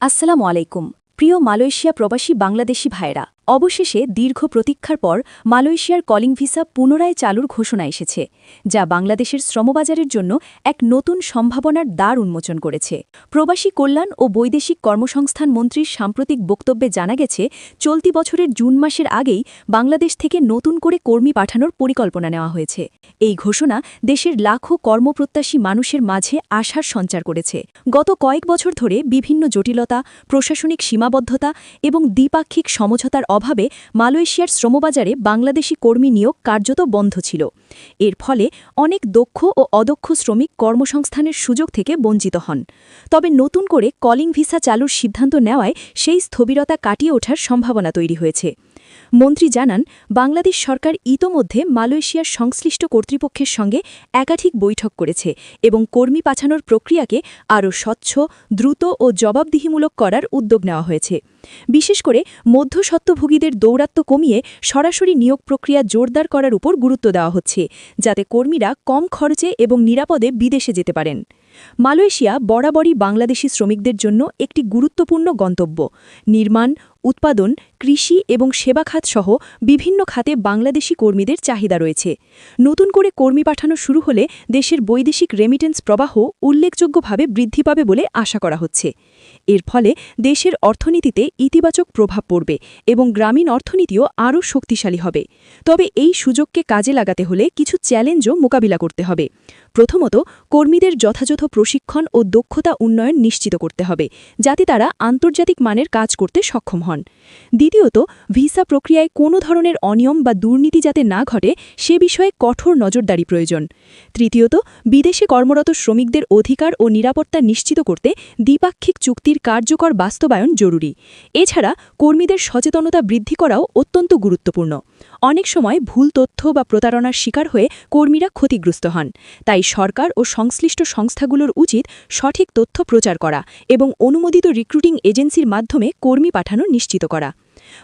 আসসালামু আলাইকুম প্রিয় মালয়েশিয়া প্রবাসী বাংলাদেশি ভাইরা অবশেষে দীর্ঘ প্রতীক্ষার পর মালয়েশিয়ার কলিং ভিসা পুনরায় চালুর ঘোষণা এসেছে যা বাংলাদেশের শ্রমবাজারের জন্য এক নতুন সম্ভাবনার দ্বার উন্মোচন করেছে প্রবাসী কল্যাণ ও বৈদেশিক কর্মসংস্থান মন্ত্রীর সাম্প্রতিক বক্তব্যে জানা গেছে চলতি বছরের জুন মাসের আগেই বাংলাদেশ থেকে নতুন করে কর্মী পাঠানোর পরিকল্পনা নেওয়া হয়েছে এই ঘোষণা দেশের লাখো কর্মপ্রত্যাশী মানুষের মাঝে আশার সঞ্চার করেছে গত কয়েক বছর ধরে বিভিন্ন জটিলতা প্রশাসনিক সীমাবদ্ধতা এবং দ্বিপাক্ষিক সমঝোতার অভাবে মালয়েশিয়ার শ্রমবাজারে বাংলাদেশি কর্মী নিয়োগ কার্যত বন্ধ ছিল এর ফলে অনেক দক্ষ ও অদক্ষ শ্রমিক কর্মসংস্থানের সুযোগ থেকে বঞ্চিত হন তবে নতুন করে কলিং ভিসা চালুর সিদ্ধান্ত নেওয়ায় সেই স্থবিরতা কাটিয়ে ওঠার সম্ভাবনা তৈরি হয়েছে মন্ত্রী জানান বাংলাদেশ সরকার ইতোমধ্যে মালয়েশিয়ার সংশ্লিষ্ট কর্তৃপক্ষের সঙ্গে একাধিক বৈঠক করেছে এবং কর্মী পাঠানোর প্রক্রিয়াকে আরও স্বচ্ছ দ্রুত ও জবাবদিহিমূলক করার উদ্যোগ নেওয়া হয়েছে বিশেষ করে মধ্যস্বত্বভোগীদের দৌরাত্ম্য কমিয়ে সরাসরি নিয়োগ প্রক্রিয়া জোরদার করার উপর গুরুত্ব দেওয়া হচ্ছে যাতে কর্মীরা কম খরচে এবং নিরাপদে বিদেশে যেতে পারেন মালয়েশিয়া বরাবরই বাংলাদেশি শ্রমিকদের জন্য একটি গুরুত্বপূর্ণ গন্তব্য নির্মাণ উৎপাদন কৃষি এবং সেবা খাতসহ বিভিন্ন খাতে বাংলাদেশি কর্মীদের চাহিদা রয়েছে নতুন করে কর্মী পাঠানো শুরু হলে দেশের বৈদেশিক রেমিটেন্স প্রবাহ উল্লেখযোগ্যভাবে বৃদ্ধি পাবে বলে আশা করা হচ্ছে এর ফলে দেশের অর্থনীতিতে ইতিবাচক প্রভাব পড়বে এবং গ্রামীণ অর্থনীতিও আরও শক্তিশালী হবে তবে এই সুযোগকে কাজে লাগাতে হলে কিছু চ্যালেঞ্জও মোকাবিলা করতে হবে প্রথমত কর্মীদের যথাযথ প্রশিক্ষণ ও দক্ষতা উন্নয়ন নিশ্চিত করতে হবে যাতে তারা আন্তর্জাতিক মানের কাজ করতে সক্ষম হন দ্বিতীয়ত ভিসা প্রক্রিয়ায় কোনো ধরনের অনিয়ম বা দুর্নীতি যাতে না ঘটে সে বিষয়ে কঠোর নজরদারি প্রয়োজন তৃতীয়ত বিদেশে কর্মরত শ্রমিকদের অধিকার ও নিরাপত্তা নিশ্চিত করতে দ্বিপাক্ষিক চুক্তির কার্যকর বাস্তবায়ন জরুরি এছাড়া কর্মীদের সচেতনতা বৃদ্ধি করাও অত্যন্ত গুরুত্বপূর্ণ অনেক সময় ভুল তথ্য বা প্রতারণার শিকার হয়ে কর্মীরা ক্ষতিগ্রস্ত হন তাই সরকার ও সংশ্লিষ্ট সংস্থাগুলোর উচিত সঠিক তথ্য প্রচার করা এবং অনুমোদিত রিক্রুটিং এজেন্সির মাধ্যমে কর্মী পাঠানো নিশ্চিত করা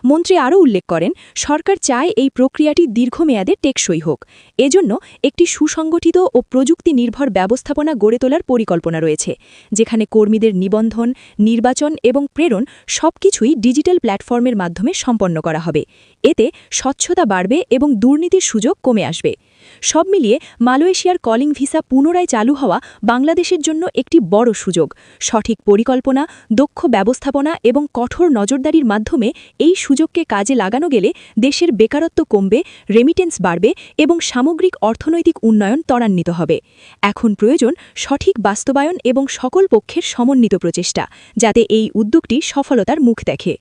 মন্ত্রী আরও উল্লেখ করেন সরকার চায় এই প্রক্রিয়াটি দীর্ঘমেয়াদে টেকসই হোক এজন্য একটি সুসংগঠিত ও প্রযুক্তি নির্ভর ব্যবস্থাপনা গড়ে তোলার পরিকল্পনা রয়েছে যেখানে কর্মীদের নিবন্ধন নির্বাচন এবং প্রেরণ সবকিছুই ডিজিটাল প্ল্যাটফর্মের মাধ্যমে সম্পন্ন করা হবে এতে স্বচ্ছতা বাড়বে এবং দুর্নীতির সুযোগ কমে আসবে সব মিলিয়ে মালয়েশিয়ার কলিং ভিসা পুনরায় চালু হওয়া বাংলাদেশের জন্য একটি বড় সুযোগ সঠিক পরিকল্পনা দক্ষ ব্যবস্থাপনা এবং কঠোর নজরদারির মাধ্যমে এই সুযোগকে কাজে লাগানো গেলে দেশের বেকারত্ব কমবে রেমিটেন্স বাড়বে এবং সামগ্রিক অর্থনৈতিক উন্নয়ন ত্বরান্বিত হবে এখন প্রয়োজন সঠিক বাস্তবায়ন এবং সকল পক্ষের সমন্বিত প্রচেষ্টা যাতে এই উদ্যোগটি সফলতার মুখ দেখে